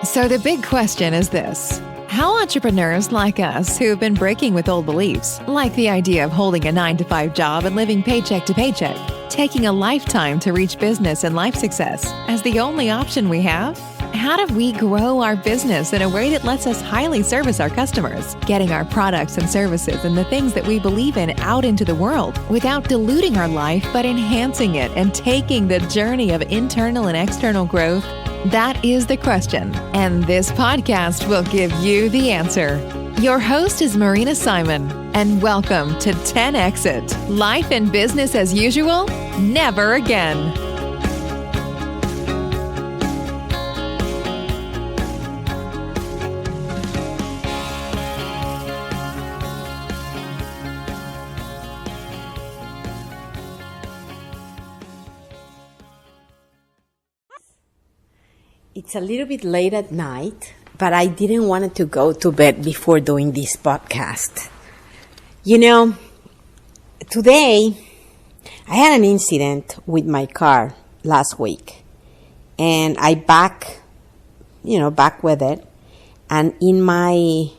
So the big question is this. How entrepreneurs like us who have been breaking with old beliefs, like the idea of holding a 9-to-5 job and living paycheck to paycheck, taking a lifetime to reach business and life success as the only option we have? How do we grow our business in a way that lets us highly service our customers, getting our products and services and the things that we believe in out into the world without diluting our life but enhancing it and taking the journey of internal and external growth? That is the question, and this podcast will give you the answer. Your host is Marina Simon, and welcome to 10 Exit. Life and business as usual? Never again. It's a little bit late at night, but I didn't want to go to bed before doing this podcast. You know, today I had an incident with my car last week, and I back with it, and in my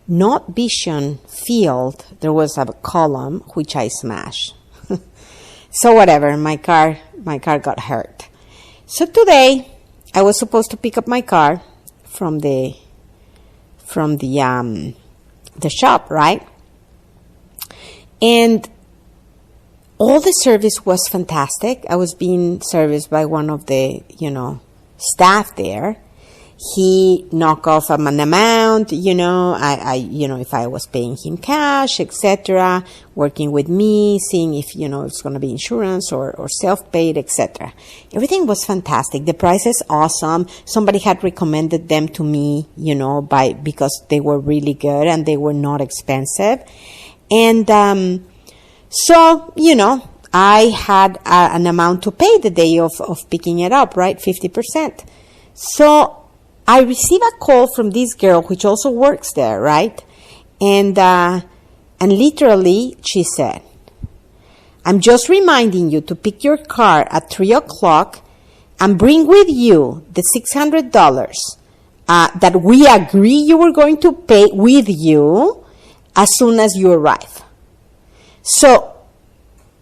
not vision field, there was a column which I smashed. So whatever, my car got hurt. So today, I was supposed to pick up my car from the shop, right? And all the service was fantastic. I was being serviced by one of the, staff there. He knocked off an amount, if I was paying him cash, etc., working with me, seeing if, it's going to be insurance or self-paid, etc. Everything was fantastic. The price is awesome. Somebody had recommended them to me, because they were really good and they were not expensive. And, I had an amount to pay the day of picking it up, right? 50%. So, I received a call from this girl, which also works there, right? And literally, she said, I'm just reminding you to pick your car at 3:00 and bring with you the $600 that we agree you were going to pay with you as soon as you arrive. So,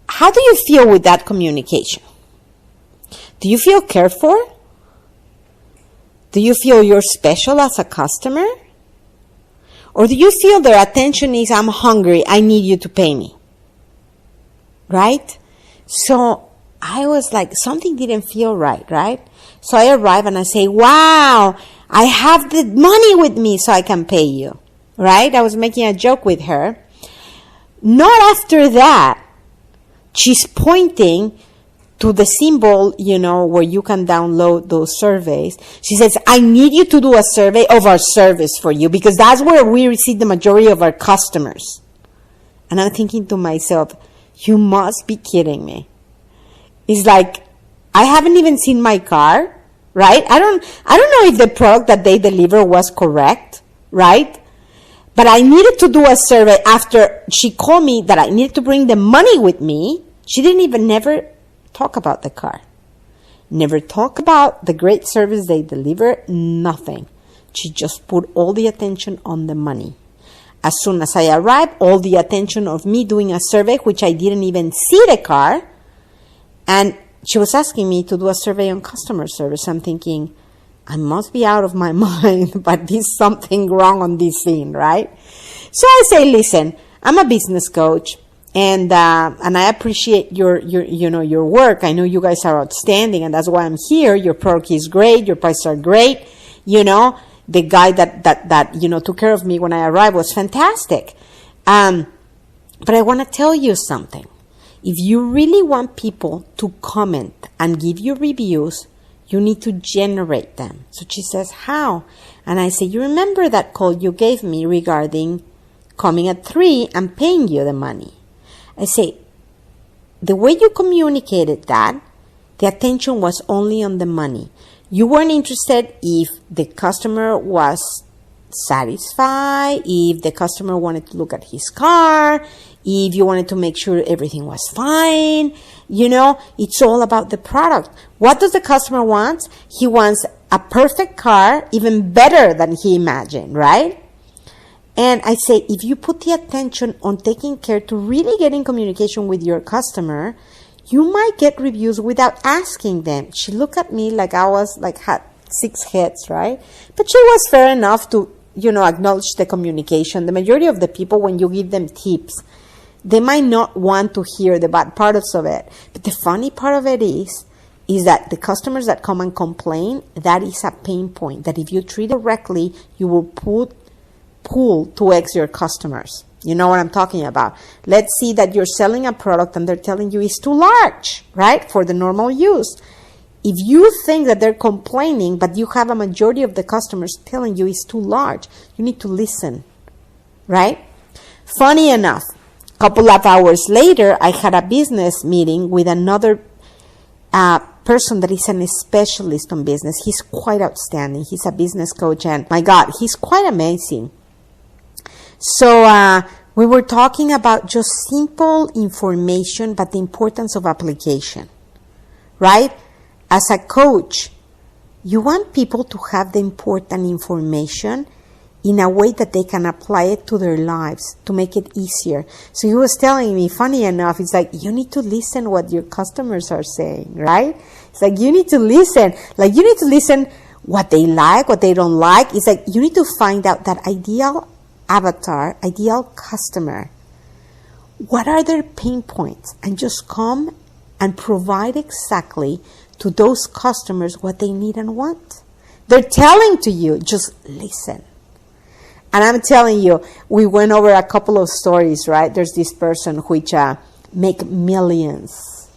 how do you feel with that communication? Do you feel cared for? Do you feel you're special as a customer? Or do you feel their attention is, I'm hungry, I need you to pay me? Right? So I was like, something didn't feel right? So I arrive and I say, wow, I have the money with me so I can pay you. Right? I was making a joke with her. Not after that, she's pointing to the symbol, where you can download those surveys. She says, I need you to do a survey of our service for you because that's where we receive the majority of our customers. And I'm thinking to myself, you must be kidding me. It's like, I haven't even seen my car, right? I don't know if the product that they deliver was correct, right? But I needed to do a survey after she called me that I needed to bring the money with me. She didn't never talk about the car. Never talk about the great service they deliver, nothing. She just put all the attention on the money. As soon as I arrived, all the attention of me doing a survey, which I didn't even see the car. And she was asking me to do a survey on customer service. I'm thinking, I must be out of my mind, but there's something wrong on this scene, right? So I say, listen, I'm a business coach. And I appreciate your work. I know you guys are outstanding, and that's why I'm here. Your product is great. Your prices are great. The guy that took care of me when I arrived was fantastic. But I want to tell you something. If you really want people to comment and give you reviews, you need to generate them. So she says, how? And I say, you remember that call you gave me regarding coming at 3 and paying you the money? I say, the way you communicated that, the attention was only on the money. You weren't interested if the customer was satisfied, if the customer wanted to look at his car, if you wanted to make sure everything was fine. It's all about the product. What does the customer want? He wants a perfect car, even better than he imagined, right? And I say, if you put the attention on taking care to really get in communication with your customer, you might get reviews without asking them. She looked at me like I was like had 6 heads, right? But she was fair enough to, acknowledge the communication. The majority of the people, when you give them tips, they might not want to hear the bad parts of it. But the funny part of it is that the customers that come and complain, that is a pain point. That if you treat it correctly, you will pull 2x your customers. You know what I'm talking about. Let's see that you're selling a product and they're telling you it's too large, right, for the normal use. If you think that they're complaining, but you have a majority of the customers telling you it's too large, you need to listen, right? Funny enough, a couple of hours later, I had a business meeting with another person that is a specialist on business. He's quite outstanding. He's a business coach, and my God, he's quite amazing. So we were talking about just simple information, but the importance of application, right? As a coach, you want people to have the important information in a way that they can apply it to their lives to make it easier. So he was telling me, funny enough, it's like, you need to listen what your customers are saying, right? It's like, you need to listen. Like, you need to listen what they like, what they don't like. It's like, you need to find out that ideal avatar, ideal customer. What are their pain points? And just come and provide exactly to those customers what they need and want. They're telling to you, just listen. And I'm telling you, we went over a couple of stories, right? There's this person which make millions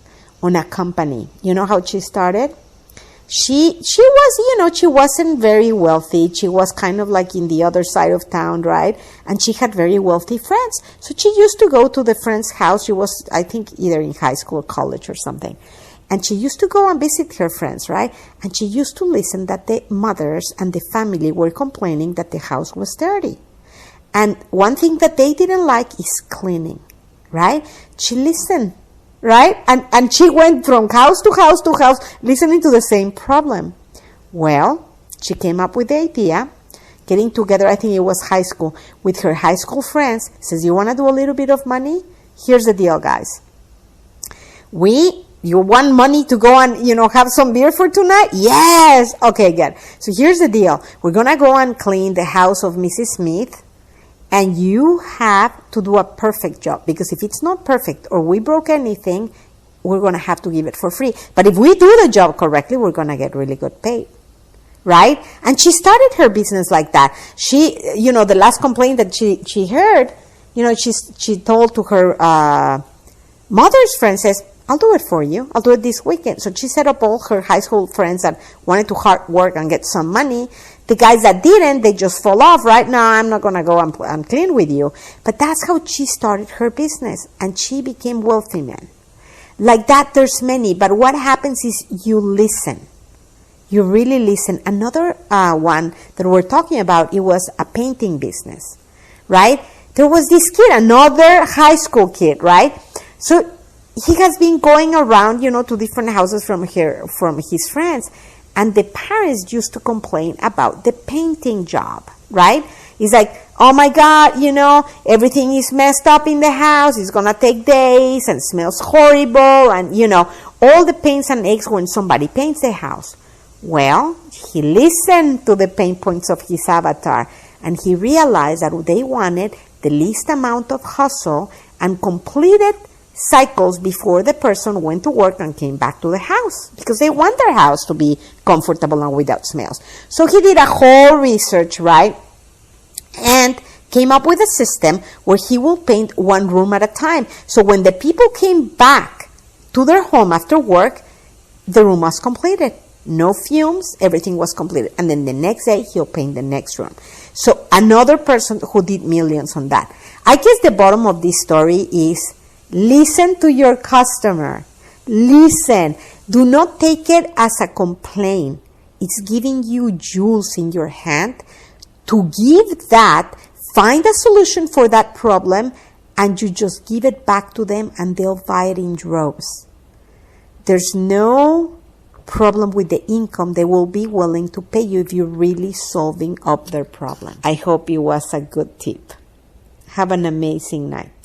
on a company. You know how she started? She was, she wasn't very wealthy. She was kind of like in the other side of town, right? And she had very wealthy friends. So she used to go to the friend's house. She was, I think, either in high school or college or something. And she used to go and visit her friends, right? And she used to listen that the mothers and the family were complaining that the house was dirty. And one thing that they didn't like is cleaning, right? She listened, right? And she went from house to house to house, listening to the same problem. Well, she came up with the idea, getting together, I think it was high school, with her high school friends, says, you want to do a little bit of money? Here's the deal, guys. You want money to go and, have some beer for tonight? Yes! Okay, good. So here's the deal. We're going to go and clean the house of Mrs. Smith, and you have to do a perfect job, because if it's not perfect or we broke anything, we're going to have to give it for free. But if we do the job correctly, we're going to get really good pay. Right? And she started her business like that. She, the last complaint that she heard, she told to her mother's friend, says, I'll do it for you. I'll do it this weekend. So she set up all her high school friends that wanted to hard work and get some money. The guys that didn't, they just fall off, right? Now I'm not going to go and clean with you. But that's how she started her business. And she became wealthy, man. Like that, there's many. But what happens is you listen. You really listen. Another one that we're talking about, it was a painting business, right? There was this kid, another high school kid, right? So he has been going around, to different houses from his friends. And the parents used to complain about the painting job, right? It's like, oh my God, everything is messed up in the house. It's going to take days and smells horrible. And, all the pains and aches when somebody paints the house. Well, he listened to the pain points of his avatar. And he realized that they wanted the least amount of hustle and completed cycles before the person went to work and came back to the house, because they want their house to be comfortable and without smells. So he did a whole research, right? And came up with a system where he will paint one room at a time. So when the people came back to their home after work, the room was completed. No fumes, everything was completed. And then the next day, he'll paint the next room. So another person who did millions on that. I guess the bottom of this story is, listen to your customer. Listen. Do not take it as a complaint. It's giving you jewels in your hand. To give that, find a solution for that problem, and you just give it back to them, and they'll buy it in droves. There's no problem with the income, they will be willing to pay you if you're really solving up their problem. I hope it was a good tip. Have an amazing night.